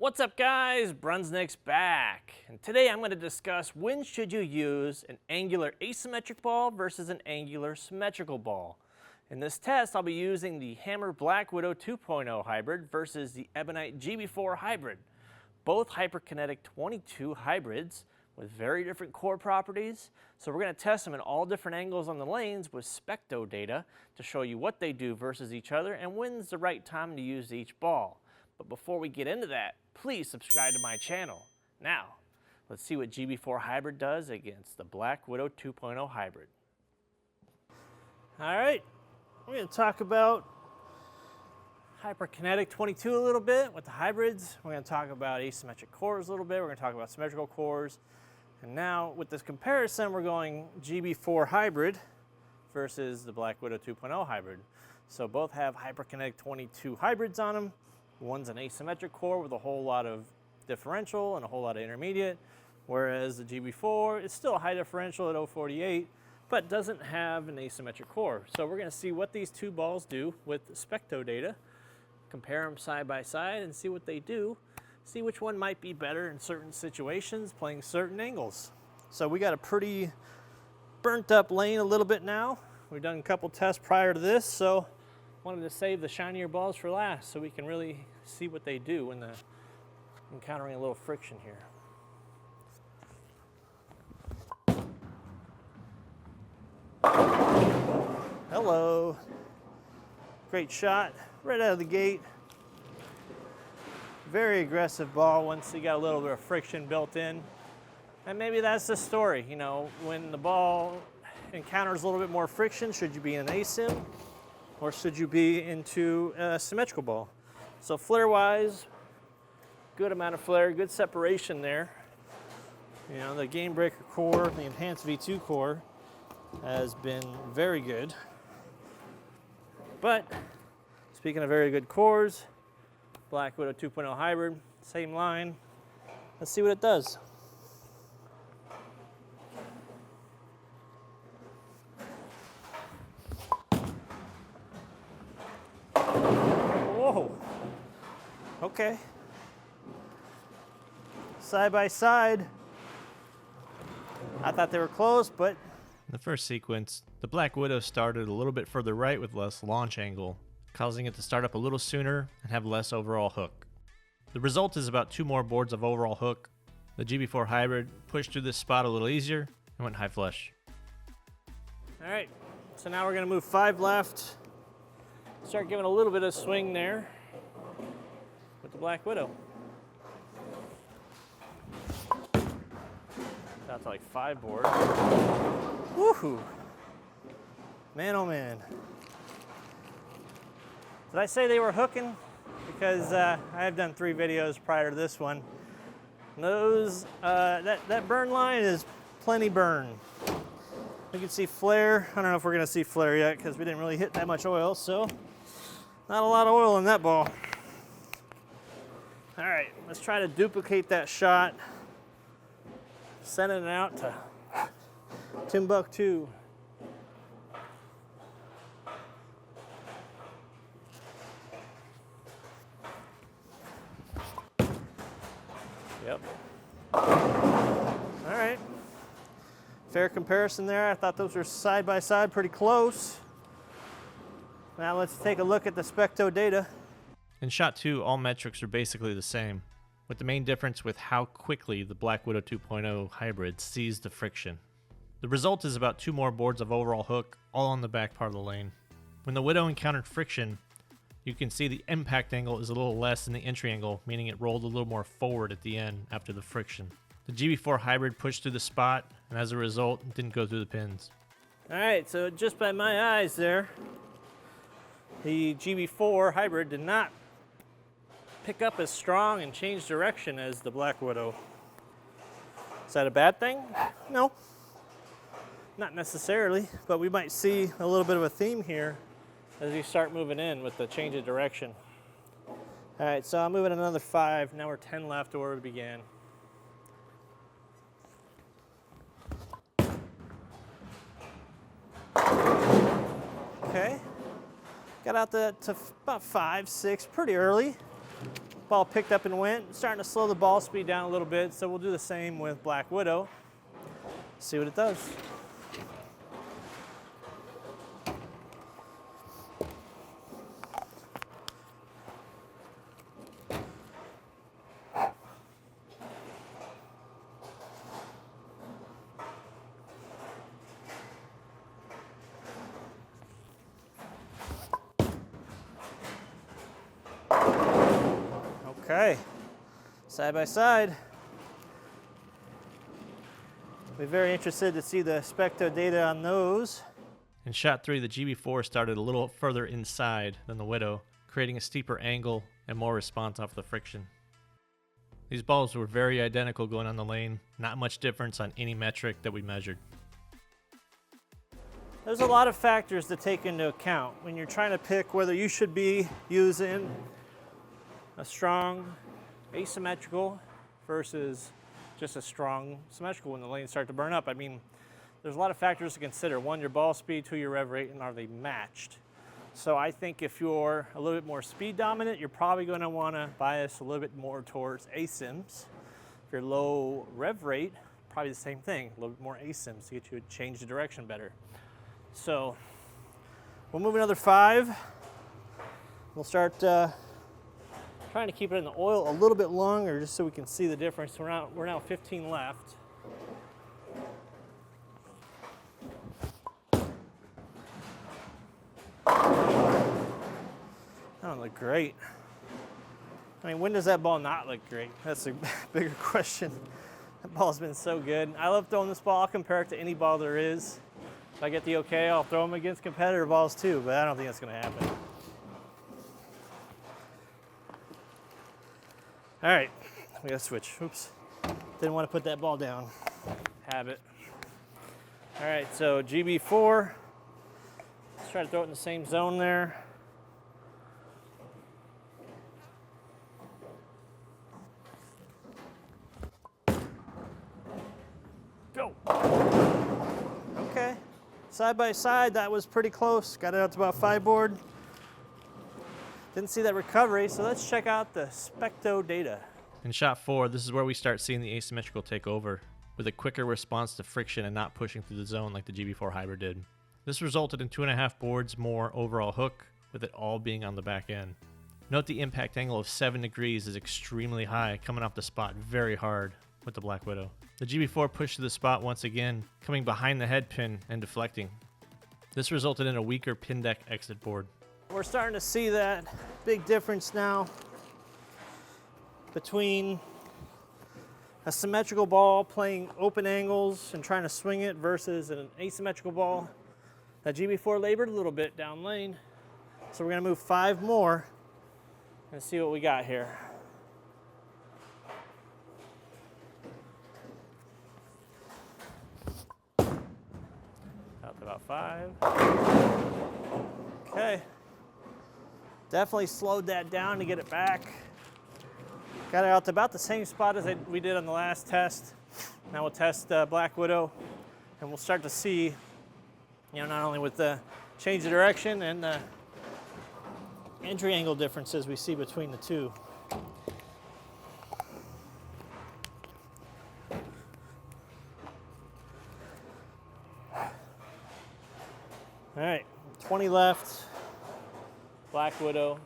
What's up guys, BrunsNick's back, and today I'm going to discuss when should you use an angular asymmetric ball versus an angular symmetrical ball. In this test I'll be using the Hammer Black Widow 2.0 Hybrid versus the Ebonite GB4 Hybrid, both hyperkinetic 22 hybrids with very different core properties, so we're going to test them in all different angles on the lanes with SPECTO data to show you what they do versus each other and when's the right time to use each ball. But before we get into that, please subscribe to my channel. Now, let's see what GB4 Hybrid does against the Black Widow 2.0 Hybrid. All right, we're going to talk about hyperkinetic 22 a little bit with the hybrids. We're going to talk about asymmetric cores a little bit. We're going to talk about symmetrical cores. And now with this comparison, we're going GB4 Hybrid versus the Black Widow 2.0 Hybrid. So both have hyperkinetic 22 hybrids on them. One's an asymmetric core with a whole lot of differential and a whole lot of intermediate, whereas the GB4 is still a high differential at 048, but doesn't have an asymmetric core. So we're going to see what these two balls do with SPECTO data, compare them side by side and see what they do, see which one might be better in certain situations, playing certain angles. So we got a pretty burnt up lane a little bit now. We've done a couple tests prior to this, so wanted to save the shinier balls for last so we can really see what they do when they're encountering a little friction here. Hello. Great shot right out of the gate. Very aggressive ball once you got a little bit of friction built in. And maybe that's the story, you know, when the ball encounters a little bit more friction, should you be in an asim? Or should you be into a symmetrical ball? So flare-wise, good amount of flare, good separation there. You know, the game breaker core, the enhanced V2 core, has been very good. But speaking of very good cores, Black Widow 2.0 Hybrid, same line. Let's see what it does. Whoa, okay. Side by side. I thought they were close, but In the first sequence, the Black Widow started a little bit further right with less launch angle, causing it to start up a little sooner and have less overall hook. The result is about 2 more boards of overall hook. The GB4 Hybrid pushed through this spot a little easier and went high flush. all right, so now we're gonna move 5 left. Start giving a little bit of swing there with the Black Widow. That's like 5 board. Woohoo! Man, oh man. Did I say they were hooking? Because I have done 3 videos prior to this one. Those, that burn line is plenty burn. You can see flare. I don't know if we're gonna see flare yet because we didn't really hit that much oil, so not a lot of oil in that ball. All right, let's try to duplicate that shot. Sending it out to Timbuktu. Yep. All right. Fair comparison there. I thought those were side by side, pretty close. Now let's take a look at the SPECTO data. In shot 2, all metrics are basically the same, with the main difference with how quickly the Black Widow 2.0 Hybrid sees the friction. The result is about 2 more boards of overall hook, all on the back part of the lane. When the Widow encountered friction, you can see the impact angle is a little less than the entry angle, meaning it rolled a little more forward at the end after the friction. The GB4 Hybrid pushed through the spot, and as a result, it didn't go through the pins. All right, so just by my eyes there, the GB4 Hybrid did not pick up as strong and change direction as the Black Widow. Is that a bad thing? No, not necessarily, but we might see a little bit of a theme here as you start moving in with the change of direction. All right, so I'm moving another 5. Now we're 10 left where we began. Okay, got out to about 5, 6 pretty early. ball picked up and went. Starting to slow the ball speed down a little bit, so we'll do the same with Black Widow. See what it does. Okay, side by side. We're very interested to see the SPECTO data on those. In shot 3, the GB4 started a little further inside than the Widow, creating a steeper angle and more response off the friction. These balls were very identical going on the lane, not much difference on any metric that we measured. There's a lot of factors to take into account when you're trying to pick whether you should be using a strong asymmetrical versus just a strong symmetrical when the lanes start to burn up. I mean, there's a lot of factors to consider. One, your ball speed, two, your rev rate, and are they matched? So I think if you're a little bit more speed dominant, you're probably going to want to bias a little bit more towards asyms. If you're low rev rate, probably the same thing, a little bit more asyms to get you to change the direction better. So we'll move another 5. We'll start trying to keep it in the oil a little bit longer just so we can see the difference. We're now 15 left. That don't look great. I mean, when does that ball not look great? That's a bigger question. That ball's been so good. I love throwing this ball. I'll compare it to any ball there is. If I get the okay, I'll throw them against competitor balls too, but I don't think that's going to happen. All right, we got to switch. Oops, didn't want to put that ball down. Habit. All right, so GB4. Let's try to throw it in the same zone there. Go. Okay, side by side, that was pretty close. Got it out to about 5 board. Didn't see that recovery, so let's check out the SPECTO data. In shot 4, this is where we start seeing the asymmetrical take over, with a quicker response to friction and not pushing through the zone like the GB4 Hybrid did. This resulted in 2.5 boards more overall hook, with it all being on the back end. Note the impact angle of 7 degrees is extremely high, coming off the spot very hard with the Black Widow. The GB4 pushed to the spot once again, coming behind the head pin and deflecting. This resulted in a weaker pin deck exit board. We're starting to see that big difference now between a symmetrical ball playing open angles and trying to swing it versus an asymmetrical ball. That GB4 labored a little bit down lane. So we're going to move 5 more and see what we got here. Out to about 5. Okay. Definitely slowed that down to get it back. Got it out to about the same spot as we did on the last test. Now we'll test Black Widow, and we'll start to see, not only with the change of direction and the entry angle differences we see between the two. All right, 20 left. Black Widow.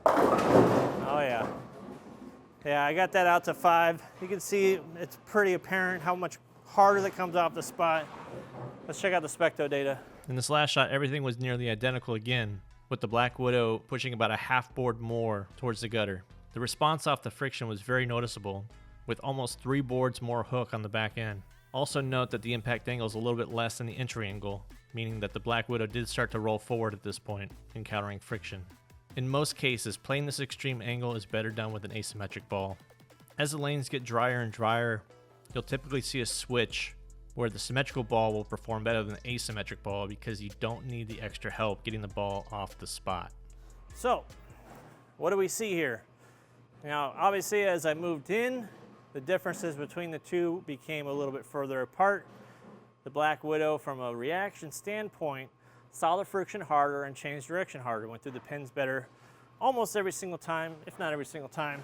Oh yeah. Yeah, I got that out to 5. You can see it's pretty apparent how much harder that comes off the spot. Let's check out the SPECTO data. In this last shot, everything was nearly identical again, with the Black Widow pushing about a half board more towards the gutter. The response off the friction was very noticeable, with almost 3 boards more hook on the back end. Also note that the impact angle is a little bit less than the entry angle, meaning that the Black Widow did start to roll forward at this point, encountering friction. In most cases, playing this extreme angle is better done with an asymmetric ball. As the lanes get drier and drier, you'll typically see a switch where the symmetrical ball will perform better than the asymmetric ball because you don't need the extra help getting the ball off the spot. So, what do we see here? Now, obviously, as I moved in, the differences between the two became a little bit further apart. The Black Widow, from a reaction standpoint, solid friction harder and change direction harder. Went through the pins better almost every single time, if not every single time.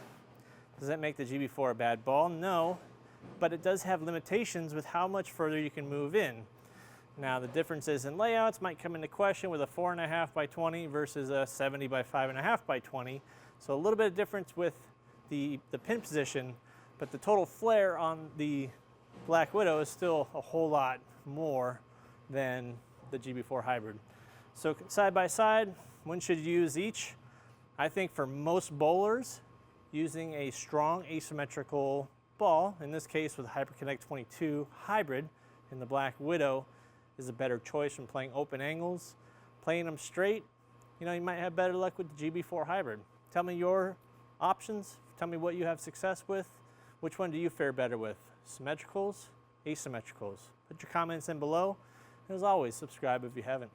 Does that make the GB4 a bad ball? No, but it does have limitations with how much further you can move in. Now the differences in layouts might come into question with a 4.5 by 20 versus a 70 by 5.5 by 20. So a little bit of difference with the pin position, but the total flare on the Black Widow is still a whole lot more than the GB4 Hybrid. So side by side, when should you use each? I think for most bowlers, using a strong asymmetrical ball, in this case with HyperConnect 22 Hybrid in the Black Widow, is a better choice when playing open angles. Playing them straight, you know, you might have better luck with the GB4 Hybrid. Tell me your options. Tell me what you have success with. Which one do you fare better with? Symmetricals, asymmetricals? Put your comments in below. And as always, subscribe if you haven't.